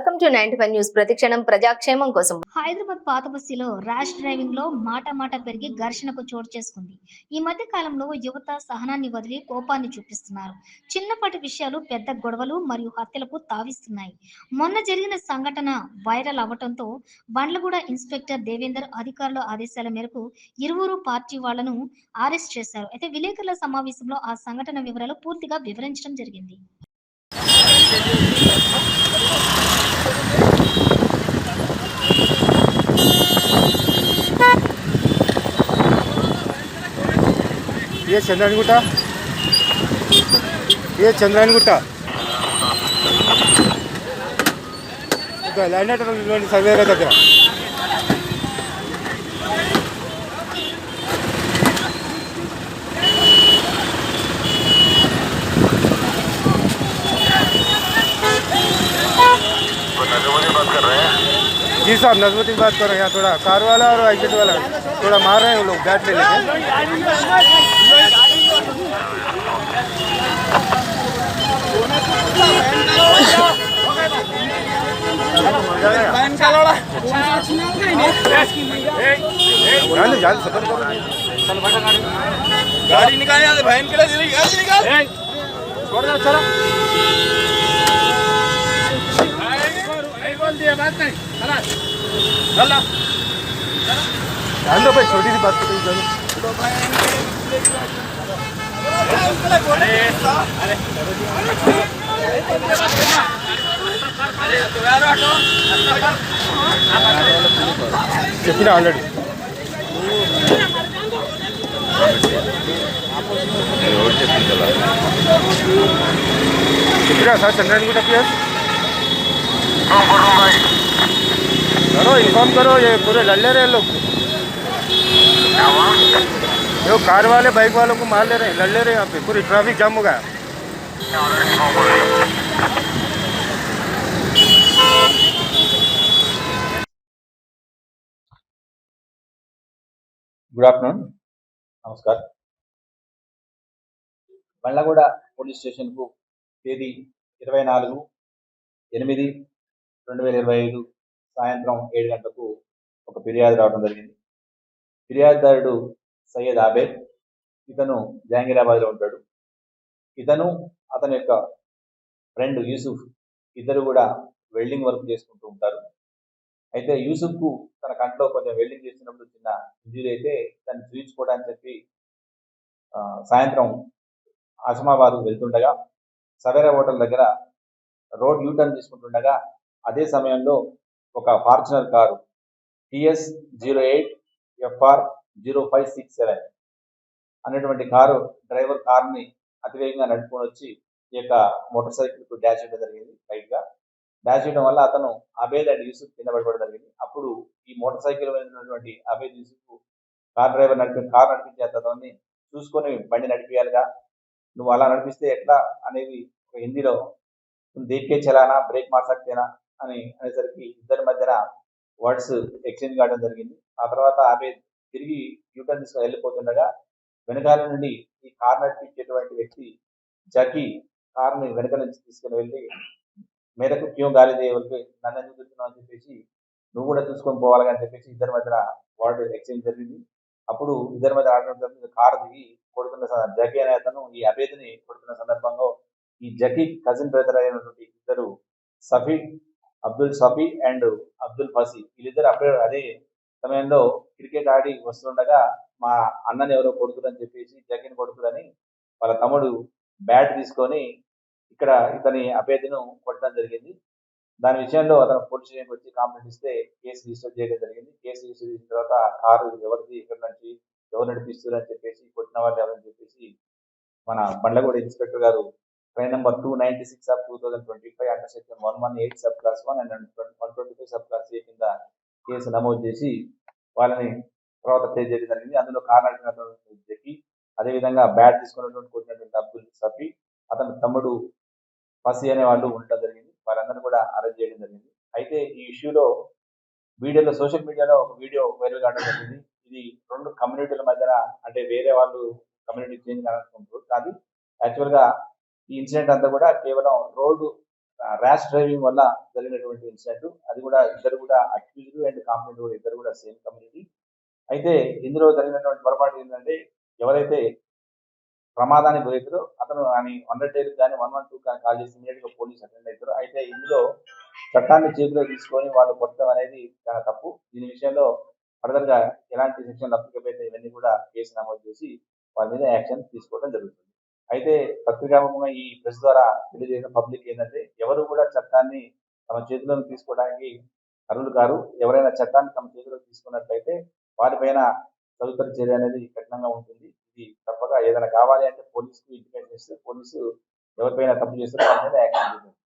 Welcome to 95 news. ప్రతిక్షణం ప్రజాక్షేమం కోసం. హైదరాబాద్ పాత బస్తీలో ర్యాష్ డ్రైవింగ్ లో మాట పెరిగి ఘర్షణకు చోటు చేసుకుంది. ఈ మధ్య కాలంలో యువత సహనాన్ని వదిలి కోపాన్ని చూపిస్తున్నారు. చిన్నపాటి విషయాలు పెద్ద గొడవలు మరియు హత్యలకు తావిస్తున్నాయి. మొన్న జరిగిన సంఘటన వైరల్ అవటంతో బండ్లగూడ ఇన్స్పెక్టర్ దేవేందర్ అధికారుల ఆదేశాల మేరకు ఇరువురు పార్టీ వాళ్లను అరెస్ట్ చేశారు. అయితే విలేకరుల సమావేశంలో ఆ సంఘటన వివరాలు పూర్తిగా వివరించడం జరిగింది. ये चंद्रायणगुट्टा, ये चंद्रायणगुट्टा लैंड सर्वे దగ్గర जी साहब, नजमुद्दीन बात कर रहे हैं। यहाँ थोड़ा कार वाला और एग्जिट वाला थोड़ा मार रहे हैं वो लोग बैट ले लेके। गाड़ी निकाले बहन के लिए निकाल छोड़ दो चलो बात नहीं ध्यान दो भाई, छोटी सी बात को చెప్పిన ఆల్రెడీ చెప్పినా సార్. चंद्रायणगुट्टा प्लेस करो, इन्फॉर्म करो, ये पूरे लड़ ले रहे हैं लोग। जो कार वाले बाइक वालों को मार ले रहे हैं, लड़ ले रहे हैं। यहाँ पे पूरी ट्रैफिक जाम हो गया। గుడ్ ఆఫ్టర్నూన్, నమస్కారం. బండ్లగూడ పోలీస్ స్టేషన్కు తేదీ 24/8/2025 సాయంత్రం 7 గంటలకు ఒక ఫిర్యాదు రావడం జరిగింది. ఫిర్యాదుదారుడు సయ్యద్ ఆబేద్, ఇతను జహంగీరాబాద్లో ఉంటాడు. ఇతను అతని యొక్క ఫ్రెండ్ యూసుఫ్ ఇద్దరు కూడా వెల్డింగ్ వర్క్ చేసుకుంటూ ఉంటారు. అయితే యూసుఫ్కు తన కంట్లో కొంచెం వెల్డింగ్ చేస్తున్నప్పుడు చిన్న ఇంజురీ అయితే దాన్ని చూయించుకోవడానికి చెప్పి సాయంత్రం ఆసిమాబాద్ వెళ్తుండగా సవేరా హోటల్ దగ్గర రోడ్ యూటర్న్ తీసుకుంటుండగా అదే సమయంలో ఒక ఫార్చునర్ కారు TS08FR0567 అనేటువంటి కారు డ్రైవర్ కార్ని అతివేగంగా నడుపుకొని వచ్చి ఈ యొక్క మోటార్ సైకిల్కు డాష్ చేయడం జరిగింది. రైట్గా డాష్ చేయడం వల్ల అతను అబేద్ అండ్ యూసుఫ్ కింద పడిపోవడం జరిగింది. అప్పుడు ఈ మోటార్ సైకిల్ ఉన్నటువంటి అబేద్ యూసుఫ్ కార్ డ్రైవర్ నడిపించే అతన్ని చూసుకొని బండి నడిపించాలిగా, నువ్వు అలా నడిపిస్తే ఎట్లా అనేది ఒక హిందీలో దేక్కే చలానా బ్రేక్ మార్చక్తేనా అని అనేసరికి ఇద్దరి మధ్యన వర్డ్స్ ఎక్స్చేంజ్ కావడం జరిగింది. ఆ తర్వాత అబేద్ తిరిగి యూటర్న్ తీసుకొని వెళ్ళిపోతుండగా వెనకాల నుండి ఈ కార్ నడిపించేటువంటి వ్యక్తి జకీ కార్ని వెనక నుంచి తీసుకుని వెళ్ళి మేరకు క్యూ గాలి దేవుడికి నన్ను ఎందుకు చూస్తున్నావు అని చెప్పేసి, నువ్వు కూడా చూసుకొని పోవాలి అని చెప్పేసి ఇద్దరి మధ్యన వర్డ్ ఎక్స్చేంజ్ జరిగింది. అప్పుడు ఇద్దరి మధ్య ఆడడం కారు దిగి కొడుతున్న జకీ అనే అతను ఈ అబేద్ని కొడుతున్న సందర్భంగా ఈ జకీ కజిన్ బ్రదర్ అయినటువంటి ఇద్దరు అబ్దుల్ సఫీ అండ్ అబ్దుల్ ఫసీ వీళ్ళిద్దరు అదే సమయంలో క్రికెట్ ఆడి వస్తుండగా మా అన్నని ఎవరో కొడుతురని చెప్పేసి జకీని కొడుతురని వాళ్ళ తమ్ముడు బ్యాట్ తీసుకొని ఇక్కడ ఇతని అభ్యర్థిను కొట్టడం జరిగింది. దాని విషయంలో అతను పోలీస్ స్టేషన్కి వచ్చి కంప్లైంట్ ఇస్తే కేసు రిజిస్టర్ చేయడం జరిగింది. కేసు రిజిస్టర్ చేసిన తర్వాత కారు ఎవరిది, ఇక్కడ నుంచి ఎవరు నడిపిస్తారు అని చెప్పేసి, కొట్టిన వాళ్ళు ఎవరని చెప్పేసి మన బండ్లగూడ ఇన్స్పెక్టర్ గారు train number 296/2025 under section 118 sub class 1 and 125 sub class A కింద కేసు నమోదు చేసి వాళ్ళని తర్వాత ప్లే చేయడం జరిగింది. అందులో కారు నడిపినటువంటి జకీ, అదేవిధంగా బ్యాట్ తీసుకున్నటువంటి కొట్టినటువంటి అబ్దుల్ సఫీ, అతని తమ్ముడు ఫసీ అనే వాళ్ళు ఉండటం జరిగింది. వాళ్ళందరినీ కూడా అరెస్ట్ చేయడం జరిగింది. అయితే ఈ ఇష్యూలో వీడియోలో సోషల్ మీడియాలో ఒక వీడియో వైరల్ కావడం జరిగింది. ఇది రెండు కమ్యూనిటీల మధ్యన, అంటే వేరే వాళ్ళు కమ్యూనిటీ చేంజ్ కావాలనుకుంటారు, కానీ యాక్చువల్గా ఈ ఇన్సిడెంట్ అంతా కూడా కేవలం రోడ్డు ర్యాష్ డ్రైవింగ్ వల్ల జరిగినటువంటి ఇన్సిడెంట్. అది కూడా ఇద్దరు కూడా అక్యూజ్డ్ అండ్ కాంప్లైంట్ కూడా ఇద్దరు కూడా సేమ్ కమ్యూనిటీ. అయితే ఇందులో జరిగినటువంటి పొరపాటు ఏంటంటే ఎవరైతే ప్రమాదానికి గురవుతారో అతను అని 100 కానీ 112 కానీ కాల్ చేసి ఇమీడియట్ గా పోలీస్ అటెండ్ అవుతారు. అయితే ఇందులో చట్టాన్ని చేతిలో తీసుకొని వాళ్ళు కొట్టడం అనేది చాలా తప్పు. దీని విషయంలో ఫర్దర్ గా ఎలాంటి సెక్షన్లు అప్లికబుల్ అయితే ఇవన్నీ కూడా కేసు నమోదు చేసి వాళ్ళ మీద యాక్షన్ తీసుకోవడం జరుగుతుంది. అయితే పత్రికాముఖంగా ఈ ప్రెస్ ద్వారా తెలియజేసిన పబ్లిక్ ఏంటంటే ఎవరు కూడా చట్టాన్ని తమ చేతిలోకి తీసుకోవడానికి అర్హులు కారు. ఎవరైనా చట్టాన్ని తమ చేతిలోకి తీసుకున్నట్లయితే వారిపైన తదుపరి చర్య అనేది కఠినంగా ఉంటుంది. ఇది తప్పక ఏదైనా కావాలి అంటే పోలీసుకు ఇంటిమేషన్ ఇస్తే పోలీసు ఎవరిపైన తప్పు చేస్తారో వాళ్ళ మీద యాక్షన్ తీసుకుంటుంది.